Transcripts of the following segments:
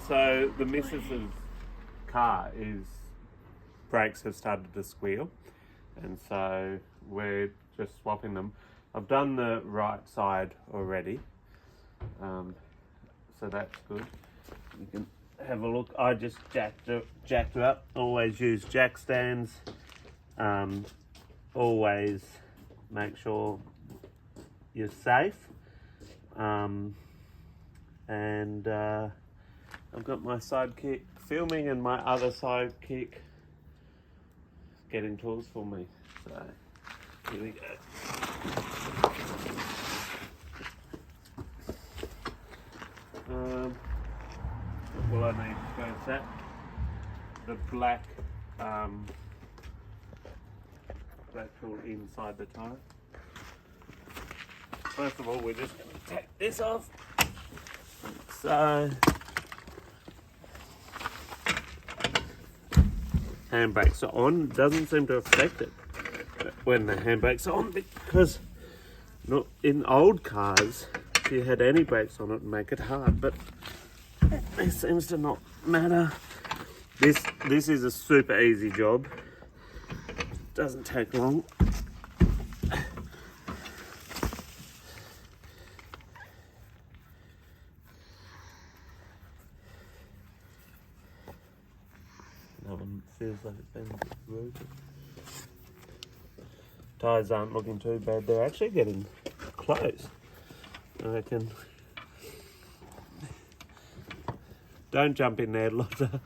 So the missus's car brakes have started to squeal, and so we're just swapping them. I've done the right side already, so that's good. You can have a look. I just jacked her up. Always use jack stands. Always make sure you're safe. And I've got my sidekick filming and my other sidekick getting tools for me. So here we go. What will I need first? That the black tool inside the tire. First of all, we're just going to take this off. So, handbrakes are on. Doesn't seem to affect it when the handbrakes are on, because not in old cars, if you had any brakes on it, it'd make it hard. But it seems to not matter. This is a super easy job. Doesn't take long. That one feels like it's been rooted. Tyres aren't looking too bad. They're actually getting close, I reckon. Don't jump in there, Lotta.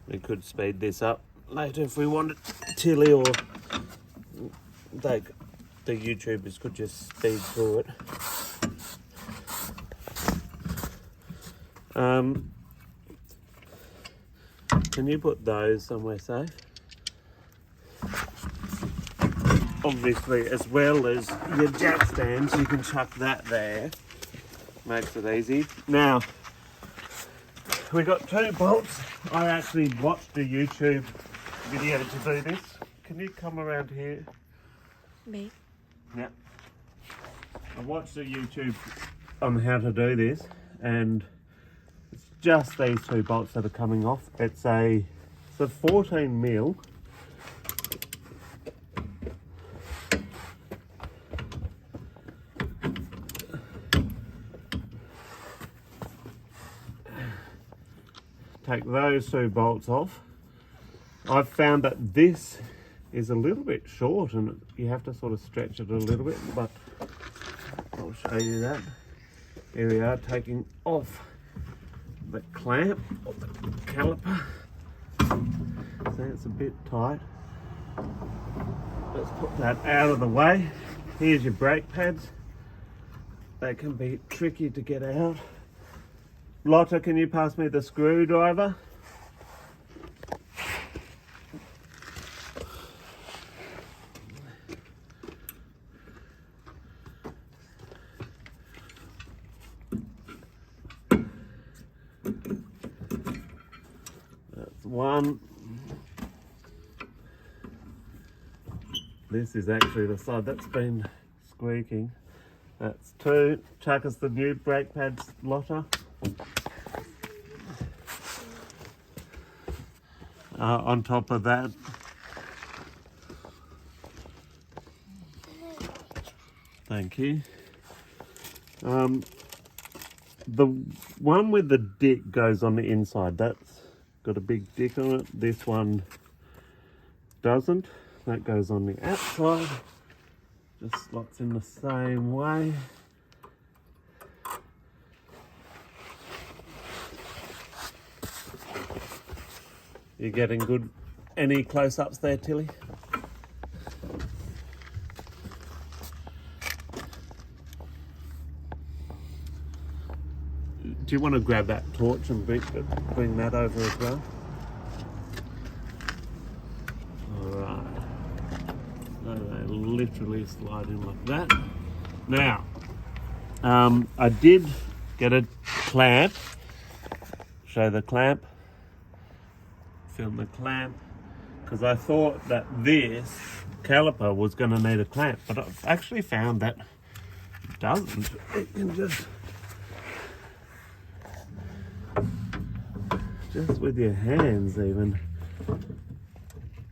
We could speed this up later if we wanted. Tilly or the YouTubers could just speed through it. Can you put those somewhere safe? Obviously, as well as your jack stands, you can chuck that there. Makes it easy. Now, we got 2 bolts. I actually watched a YouTube video to do this. Can you come around here? Me? Yeah. I watched a YouTube on how to do this, and it's just these 2 bolts that are coming off. It's a 14 mil. Take those 2 bolts off. I've found that this is a little bit short and you have to sort of stretch it a little bit, but I'll show you that. Here we are, taking off the clamp of the caliper. See, it's a bit tight. Let's put that out of the way. Here's your brake pads. They can be tricky to get out. Lotta, can you pass me the screwdriver? That's 1. This is actually the side that's been squeaking. That's 2. Chuck us the new brake pads, Lotta. On top of that, thank you. The one with the dick goes on the inside. That's got a big dick on it. This one doesn't. That goes on the outside. Just slots in the same way. You're getting good. Any close-ups there, Tilly? Do you want to grab that torch and bring that over as well? Alright. So they literally slide in like that. Now, I did get a clamp show the clamp. Film the clamp. Because I thought that this caliper was going to need a clamp, but I've actually found that it doesn't. It can just with your hands even,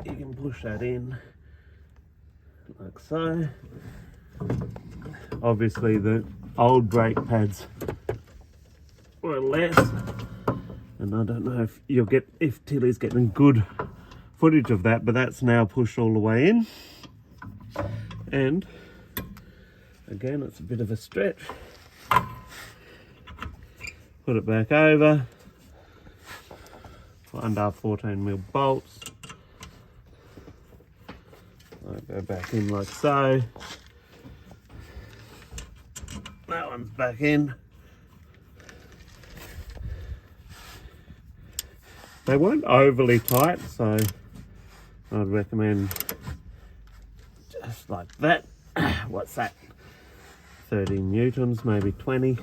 you can push that in like so. Obviously the old brake pads were less, and I don't know if Tilly's getting good footage of that, but that's now pushed all the way in, and again it's a bit of a stretch. Put it back over, under 14mm bolts. I'll go back in like so. That one's back in. They weren't overly tight, so I'd recommend just like that. What's that? 13 newtons, maybe 20,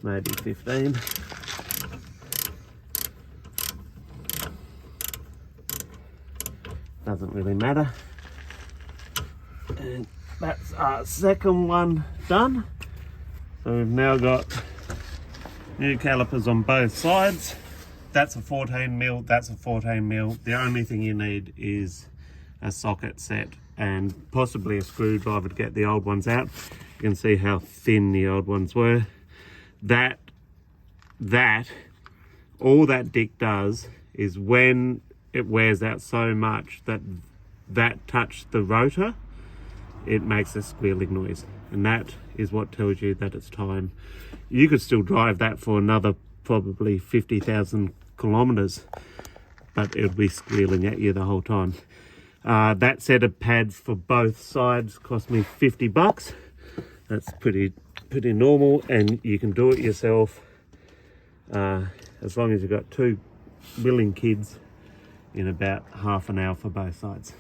maybe 15. Doesn't really matter. And that's our second one done. So we've now got new calipers on both sides. That's a 14mm, that's a 14mm. The only thing you need is a socket set and possibly a screwdriver to get the old ones out. You can see how thin the old ones were. All that Dick does is when it wears out so much that touched the rotor, it makes a squealing noise, and that is what tells you that it's time. You could still drive that for another probably 50,000 kilometers, but it would be squealing at you the whole time. That set of pads for both sides cost me $50. That's pretty normal, and you can do it yourself as long as you've got 2 willing kids in about half an hour for both sides.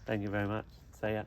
Thank you very much. See ya.